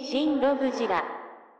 ShinRobjira.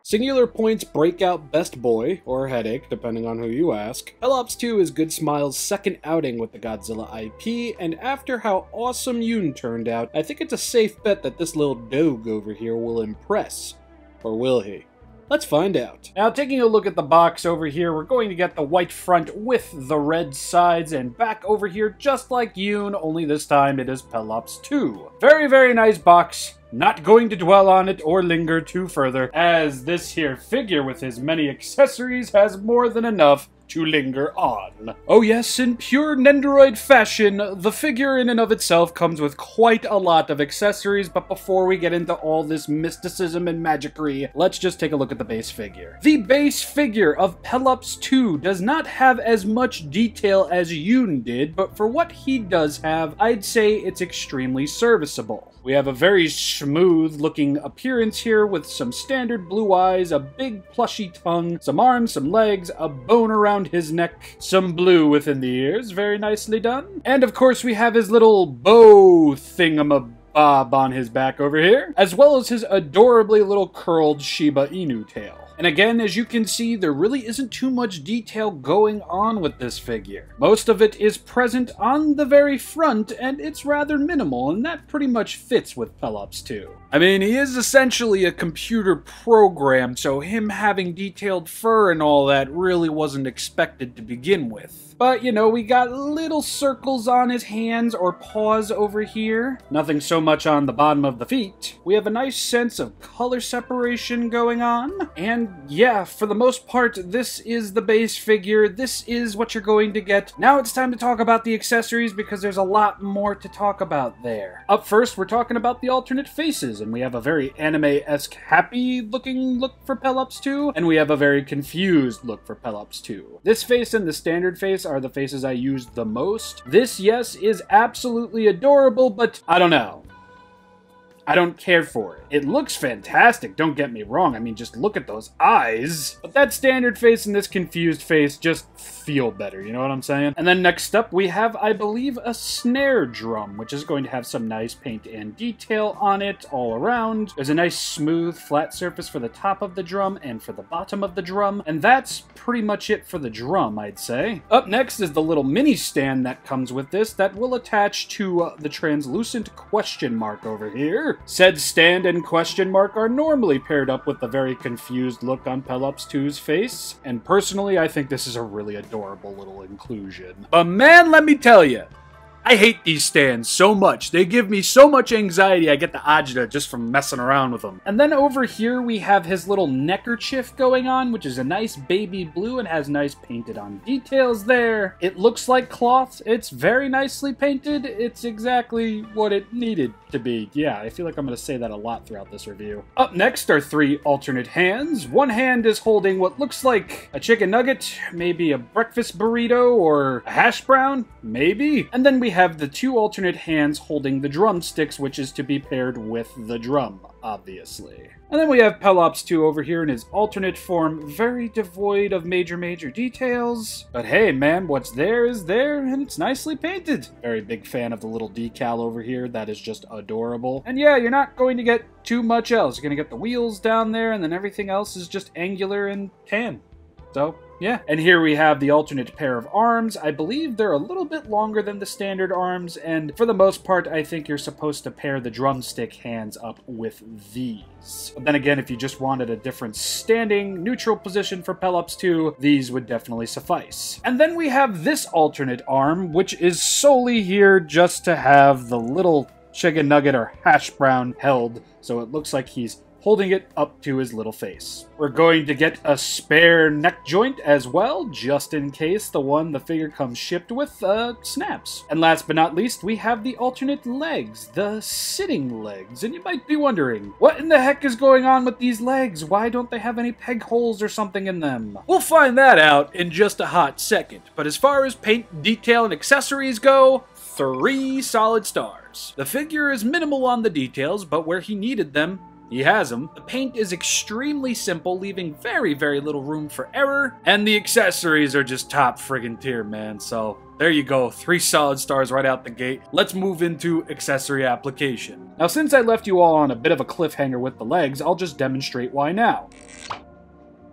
Singular points break out best boy, or headache, depending on who you ask. Pelops 2 is Good Smile's second outing with the Godzilla IP, and after how awesome Yoon turned out, I think it's a safe bet that this little DOGE over here will impress. Or will he? Let's find out. Now, taking a look at the box over here, we're going to get the white front with the red sides, and back over here, just like Yoon, only this time it is Pelops 2. Very, very nice box. Not going to dwell on it or linger too further, as this here figure with his many accessories has more than enough to linger on. Oh yes, in pure Nendoroid fashion, the figure in and of itself comes with quite a lot of accessories, but before we get into all this mysticism and magicry, let's just take a look at the base figure. The base figure of Pelops 2 does not have as much detail as Yoon did, but for what he does have, I'd say it's extremely serviceable. We have a very smooth looking appearance here with some standard blue eyes, a big plushy tongue, some arms, some legs, a bone around his neck, some blue within the ears, very nicely done. And of course we have his little bow thingamabob on his back over here, as well as his adorably little curled Shiba Inu tail. And again, as you can see, there really isn't too much detail going on with this figure. Most of it is present on the very front, and it's rather minimal, and that pretty much fits with Pelops 2. I mean, he is essentially a computer program, so him having detailed fur and all that really wasn't expected to begin with. But, you know, we got little circles on his hands or paws over here. Nothing so much on the bottom of the feet. We have a nice sense of color separation going on. And yeah, for the most part, this is the base figure. This is what you're going to get. Now it's time to talk about the accessories because there's a lot more to talk about there. Up first, we're talking about the alternate faces, and we have a very anime-esque happy looking look for Pelops 2, and we have a very confused look for Pelops 2. This face and the standard face are the faces I used the most. This, yes, is absolutely adorable, but I don't know. I don't care for it. It looks fantastic, don't get me wrong. I mean, just look at those eyes. But that standard face and this confused face just feel better, you know what I'm saying? And then next up, we have, I believe, a Snare Drum, which is going to have some nice paint and detail on it all around. There's a nice smooth flat surface for the top of the drum and for the bottom of the drum, and that's pretty much it for the drum, I'd say. Up next is the little mini stand that comes with this that will attach to the translucent question mark over here. Said stand and question mark are normally paired up with the very confused look on Pelops 2's face, and personally I think this is a really adorable little inclusion. But man, let me tell you, I hate these stands so much. They give me so much anxiety I get the agita just from messing around with them. And then over here we have his little Neckerchief going on, which is a nice baby blue and has nice painted on details there. It looks like cloth. It's very nicely painted. It's exactly what it needed to be. Yeah, I feel like I'm going to say that a lot throughout this review. Up next are three alternate hands. One hand is holding what looks like a chicken nugget, maybe a breakfast burrito or a hash brown, maybe. And then we have the two alternate hands holding the drumsticks, which is to be paired with the drum, obviously. And then we have Pelops 2 over here in his alternate form, very devoid of major details. But hey, man, what's there is there, and it's nicely painted. Very big fan of the little decal over here. That is just adorable. And yeah, you're not going to get too much else. You're going to get the wheels down there, and then everything else is just angular and tan. So, yeah. And here we have the alternate pair of arms. I believe they're a little bit longer than the standard arms, and for the most part, I think you're supposed to pair the drumstick hands up with these. But then again, if you just wanted a different standing, neutral position for Pelops 2, these would definitely suffice. And then we have this alternate arm, which is solely here just to have the little chicken nugget or hash brown held, so it looks like he's holding it up to his little face. We're going to get a spare neck joint as well, just in case the one the figure comes shipped with snaps. And last but not least, we have the alternate legs, the sitting legs. And you might be wondering, what in the heck is going on with these legs? Why don't they have any peg holes or something in them? We'll find that out in just a hot second. But as far as paint, detail, and accessories go, 3 solid stars. The figure is minimal on the details, but where he needed them, he has them. The paint is extremely simple, leaving very little room for error, and the accessories are just top friggin' tier, man, so There you go, 3 solid stars right out the gate. Let's move into accessory application. Now, since I left you all on a bit of a cliffhanger with the legs, I'll just demonstrate why now.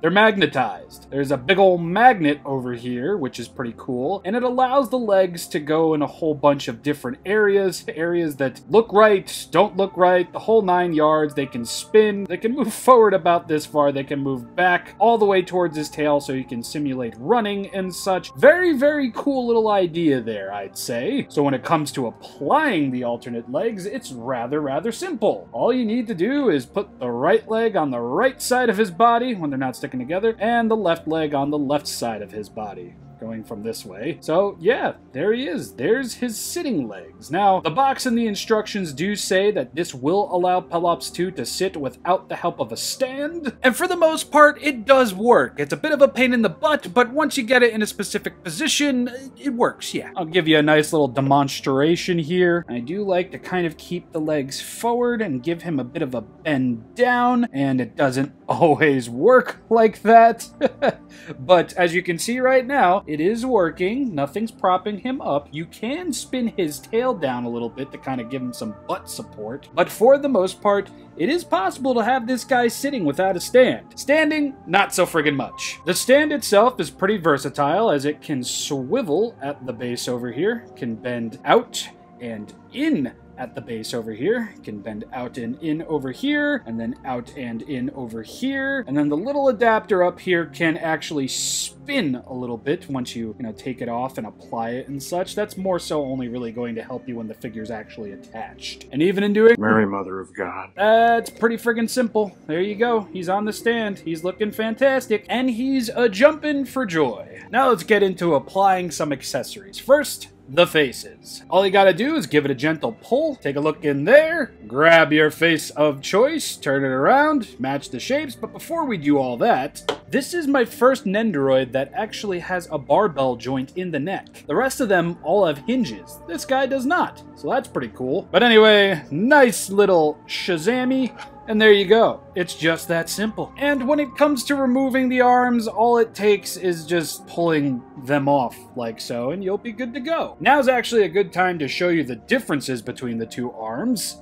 They're magnetized. There's a big old magnet over here, which is pretty cool, and it allows the legs to go in a whole bunch of different areas that look right, don't look right, the whole 9 yards. They can spin, they can move forward about this far, they can move back all the way towards his tail so you can simulate running and such. Very, very cool little idea there, I'd say. So when it comes to applying the alternate legs, it's rather simple. All you need to do is put the right leg on the right side of his body when they're not sticking together, and the left leg on the left side of his body, going from this way. So yeah, there he is. There's his sitting legs. Now, the box and the instructions do say that this will allow Pelops 2 to sit without the help of a stand, and for the most part, it does work. It's a bit of a pain in the butt, but once you get it in a specific position, it works, yeah. I'll give you a nice little demonstration here. I do like to kind of keep the legs forward and give him a bit of a bend down, and it doesn't always work like that. But as you can see right now, it is working. Nothing's propping him up. You can spin his tail down a little bit to kind of give him some butt support. But for the most part, it is possible to have this guy sitting without a stand. Standing, not so friggin' much. The stand itself is pretty versatile, as it can swivel at the base over here, can bend out and in at the base over here, can bend out and in over here, and then out and in over here, and then the little adapter up here can actually spin a little bit once you take it off and apply it and such. That's more so only really going to help you when the figure's actually attached. And even in doing Mary Mother of God, that's pretty friggin' simple. There you go. He's on the stand. He's looking fantastic, and he's a-jumping for joy. Now let's get into applying some accessories. First, the faces. All you gotta do is give it a gentle pull, take a look in there, grab your face of choice, turn it around, match the shapes, but before we do all that, this is my first Nendoroid that actually has a barbell joint in the neck. The rest of them all have hinges. This guy does not, so that's pretty cool. But anyway, nice little Shazammy. And there you go. It's just that simple. And when it comes to removing the arms, all it takes is just pulling them off like so, and you'll be good to go. Now's actually a good time to show you the differences between the two arms.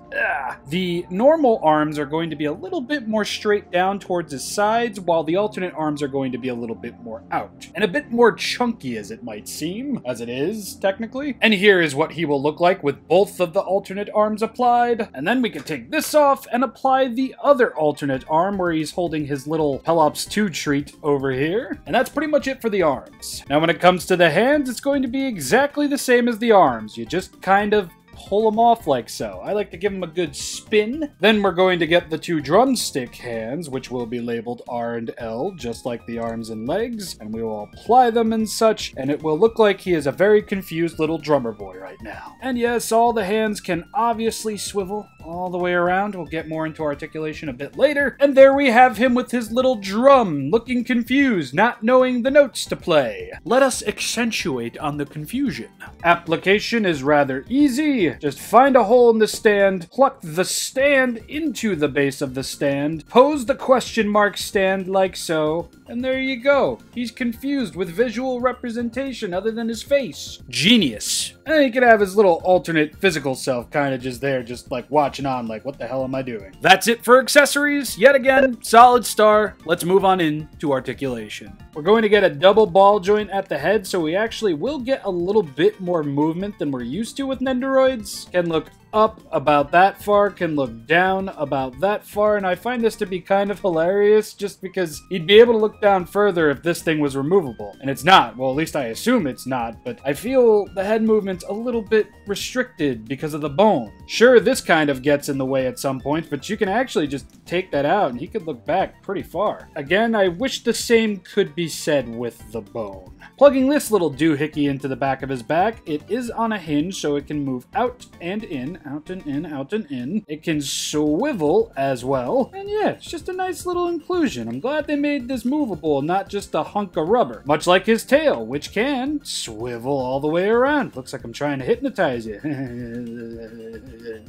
The normal arms are going to be a little bit more straight down towards his sides, while the alternate arms are going to be a little bit more out. And a bit more chunky, as it might seem, as it is, technically. And here is what he will look like with both of the alternate arms applied. And then we can take this off and apply the other alternate arm where he's holding his little Pelops 2 treat over here. And that's pretty much it for the arms. Now when it comes to the hands, it's going to be exactly the same as the arms. You just kind of pull them off like so. I like to give them a good spin. Then we're going to get the 2 drumstick hands, which will be labeled R and L, just like the arms and legs, and we will apply them and such, and it will look like he is a very confused little drummer boy right now. And yes, all the hands can obviously swivel all the way around. We'll get more into articulation a bit later. And there we have him with his little drum, looking confused, not knowing the notes to play. Let us accentuate on the confusion. Application is rather easy. Just find a hole in the stand, pluck the stand into the base of the stand, pose the question mark stand like so, and there you go. He's confused with visual representation other than his face. Genius. And he could have his little alternate physical self kind of just there, just like watching on like, what the hell am I doing? That's it for accessories. Yet again, solid star. Let's move on into articulation. We're going to get a double ball joint at the head, so we actually will get a little bit more movement than we're used to with Nendoroids. Can look up about that far, can look down about that far, and I find this to be kind of hilarious just because you'd be able to look down further if this thing was removable. And it's not. Well, at least I assume it's not, but I feel the head movement's a little bit restricted because of the bone. Sure, this kind of gets in the way at some point, but you can actually just take that out and he could look back pretty far. Again, I wish the same could be said with the bone. Plugging this little doohickey into the back of his back, it is on a hinge so it can move out and in, out and in, out and in. It can swivel as well. And yeah, it's just a nice little inclusion. I'm glad they made this movable, not just a hunk of rubber. Much like his tail, which can swivel all the way around. Looks like I'm trying to hypnotize you.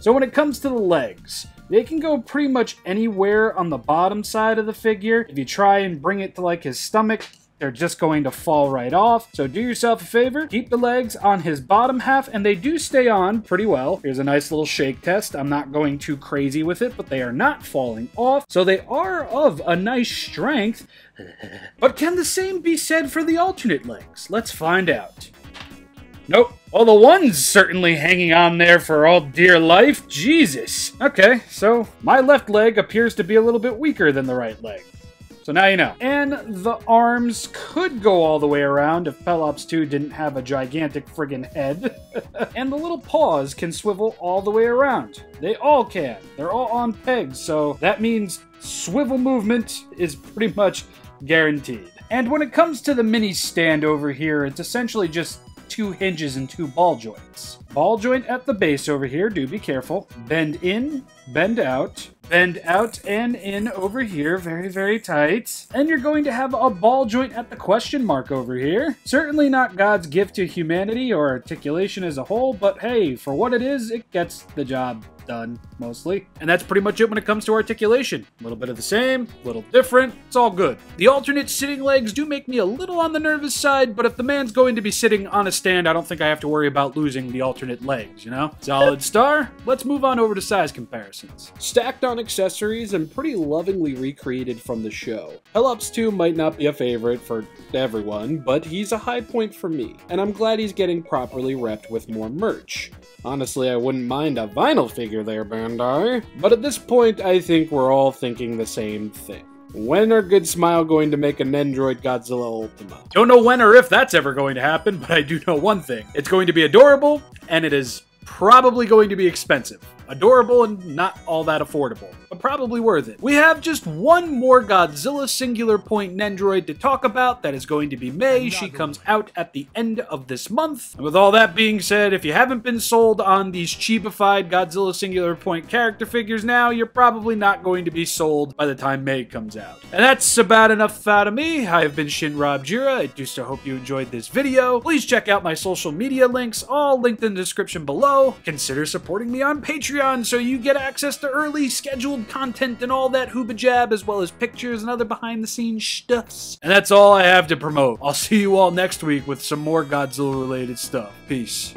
So when it comes to the legs, they can go pretty much anywhere on the bottom side of the figure. If you try and bring it to like his stomach, they're just going to fall right off. So do yourself a favor, keep the legs on his bottom half, and they do stay on pretty well. Here's a nice little shake test. I'm not going too crazy with it, but they are not falling off. So they are of a nice strength. But can the same be said for the alternate legs? Let's find out. Nope. Well, the one's certainly hanging on there for all dear life. Jesus. Okay, so my left leg appears to be a little bit weaker than the right leg. So now you know. And the arms could go all the way around if Pelops 2 didn't have a gigantic friggin' head. And the little paws can swivel all the way around. They all can. They're all on pegs, so that means swivel movement is pretty much guaranteed. And when it comes to the mini stand over here, it's essentially just 2 hinges and 2 ball joints. Ball joint at the base over here, do be careful. Bend in, bend out and in over here, very, very tight. And you're going to have a ball joint at the question mark over here. Certainly not God's gift to humanity or articulation as a whole, but hey, for what it is, it gets the job done, mostly. And that's pretty much it when it comes to articulation. A little bit of the same, a little different, it's all good. The alternate sitting legs do make me a little on the nervous side, but if the man's going to be sitting on a stand, I don't think I have to worry about losing the alternate legs, you know? Solid star. Let's move on over to size comparisons. Stacked on accessories and pretty lovingly recreated from the show. Pelops 2 might not be a favorite for everyone, but he's a high point for me, and I'm glad he's getting properly repped with more merch. Honestly, I wouldn't mind a vinyl figure there, Bandai. But at this point, I think we're all thinking the same thing. When are Good Smile going to make a Nendoroid Godzilla Ultima? Don't know when or if that's ever going to happen, but I do know one thing. It's going to be adorable, and it is probably going to be expensive. Adorable and not all that affordable, but probably worth it. We have just one more Godzilla singular point Nendoroid to talk about. That is going to be May. She comes out at the end of this month. And with all that being said, if you haven't been sold on these cheapified Godzilla singular point character figures now, you're probably not going to be sold by the time May comes out. And that's about enough out of me. I have been ShinRobjira. I do so hope you enjoyed this video. Please check out my social media links, all linked in the description below. Consider supporting me on Patreon so you get access to early scheduled content and all that hoobajab, as well as pictures and other behind the scenes stuffs. And that's all I have to promote. I'll see you all next week with some more Godzilla related stuff. Peace.